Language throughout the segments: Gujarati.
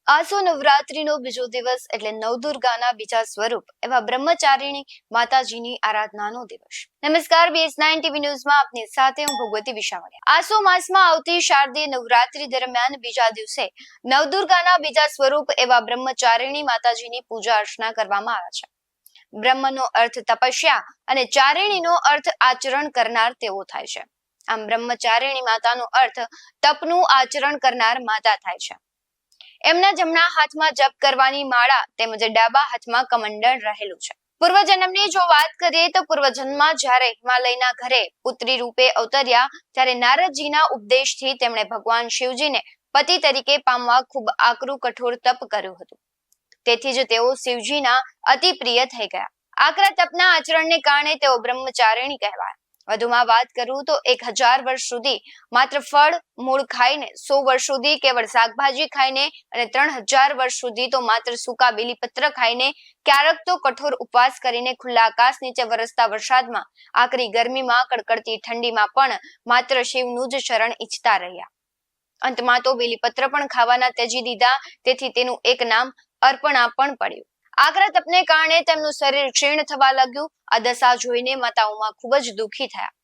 આસો નવરાત્રીનો બીજો દિવસ એટલે નવદુર્ગાના બીજા સ્વરૂપ એવા બ્રહ્મચારિણી માતાજીની આરાધનાનો દિવસ. નમસ્કાર, BS9 TV ન્યૂઝમાં આપની સાથે હું ભગવતી વિશાવડિયા. આસો માસમાં આવતી શારદીય નવરાત્રી દરમિયાન બીજા દિવસે નવદુર્ગાના બીજા સ્વરૂપ એવા બ્રહ્મચારિણી માતાજીની પૂજા અર્ચના કરવામાં આવે છે. બ્રહ્મનો અર્થ તપસ્યા અને ચારિણીનો અર્થ આચરણ કરનાર તેવો થાય છે. આમ બ્રહ્મચારિણી માતાનો અર્થ તપનું આચરણ કરનાર માતા થાય છે. એમના જમણા હાથમાં જપ કરવાની માળા તેમજ ડાબા હાથમાં કમંડળ રહેલું છે. પૂર્વજન્મની જો વાત કરીએ તો પૂર્વજન્મમાં જ્યારે હિમાલયના ઘરે પુત્રી રૂપે અવતર્યા ત્યારે નારદજીના ઉપદેશથી તેમણે ભગવાન શિવજીને પતિ તરીકે પામવા ખૂબ આકરું કઠોર તપ કર્યું હતું. તેથી જ તેઓ શિવજીના અતિ પ્રિય થઈ ગયા. આકરા તપના આચરણને કારણે તેઓ બ્રહ્મચારિણી કહેવાયા. વધુમાં વાત કરું તો 1000 વર્ષ સુધી માત્ર ફળ મૂળ ખાઈને, 100 વર્ષ સુધી કેવળ શાકભાજી ખાઈને અને 3000 વર્ષ સુધી તો માત્ર સૂકા બીલીપત્ર ખાઈને, ક્યારેક તો કઠોર ઉપવાસ કરીને ખુલ્લા આકાશ નીચે વરસતા વરસાદમાં, આકરી ગરમીમાં, કડકડતી ઠંડીમાં પણ માત્ર શિવનું જ શરણ ઈચ્છતા રહ્યા. અંતમાં તો બીલીપત્ર પણ ખાવાના ત્યજી દીધા. તેથી તેનું એક નામ અર્પણા પણ પડ્યું. આકરા તપને કારણે તેમનું શરીર ક્ષીણ થવા લાગ્યું. આ દશા જોઈને માતા ઉમા ખૂબ જ દુઃખી થયા.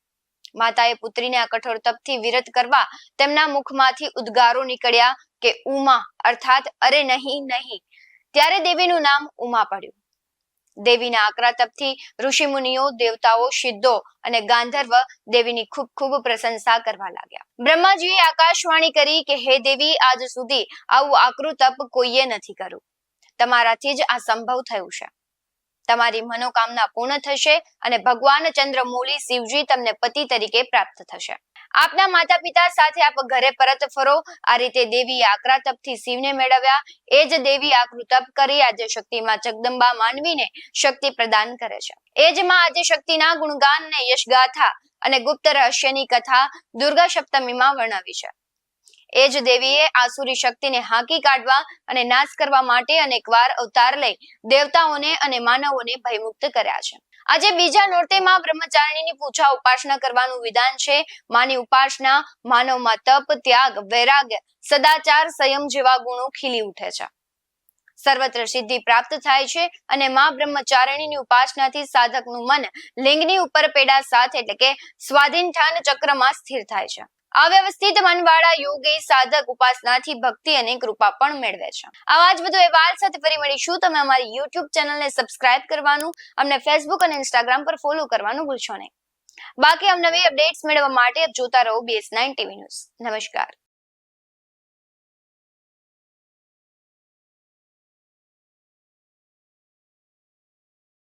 માતાએ પુત્રીને આ કઠોર તપથી વિરત કરવા તેમના મુખમાંથી ઉદ્ગારો નીકળ્યા કે ઉમા, અર્થાત અરે નહીં નહીં. ત્યારે દેવીનું નામ ઉમા પડ્યું. દેવીના આકરા તપથી ઋષિ મુનિઓ, દેવતાઓ, સિદ્ધો અને ગાંધર્વ દેવીની ખૂબ ખૂબ પ્રશંસા કરવા લાગ્યા. બ્રહ્માજીએ આકાશવાણી કરી કે હે દેવી, આજ સુધી આવું આકરું તપ કોઈએ નથી કર્યું. તમારાથી જ આ સંભવ થયું છે. તમારી મનોકામના પૂર્ણ થશે અને ભગવાન ચંદ્રમૌલી શિવજી તમને પતિ તરીકે પ્રાપ્ત થશે. આપના માતા પિતા સાથે આપ ઘરે પરત ફરો. આ રીતે દેવીએ આકરા તપથી શિવને મેળવ્યા. એ જ દેવી આકરું તપ કરી આજે શક્તિમાં જગદંબા માનવીને શક્તિ પ્રદાન કરે છે. એ જ માં આજે શક્તિના ગુણગાન ને યશગાથા અને ગુપ્ત રહસ્યની કથા દુર્ગા સપ્તમીમાં વર્ણવી છે. એ જ દેવીએ આસુરી શક્તિને હાંકી કાઢવા અને નાશ કરવા માટે અનેકવાર અવતાર લઈ દેવતાઓને અને માનવોને ભયમુક્ત કર્યા છે. આજે બીજા નોરતેમાં બ્રહ્મચારિણીની પૂજા ઉપાસના કરવાનું વિધાન છે. માની ઉપાસના માનવમાં તપ, ત્યાગ, વૈરાગ્ય, સદાચાર, સંયમ જેવા ગુણો ખીલી ઉઠે છે. સર્વત્ર સિદ્ધિ પ્રાપ્ત થાય છે અને માં બ્રહ્મચારિણીની ઉપાસનાથી સાધકનું મન લિંગની ઉપર પેડા સાથે એટલે કે સ્વાધિષ્ઠાન ચક્રમાં સ્થિર થાય છે. અવ્યવસ્થિત મનવાળા યોગી સાધક ઉપાસનાથી ભક્તિ અને કૃપા પણ મેળવે છે. આવા જ બધો અહેવાલ સાથે ફરી મળીશું. તમે અમારી YouTube ચેનલને સબસ્ક્રાઇબ કરવાનું, અમને Facebook અને Instagram પર ફોલો કરવાનું ભૂલશો નહીં. બાકી અવનવી અપડેટ્સ મેળવવા માટે જોતા રહો BS9 TV ન્યૂઝ. નમસ્કાર.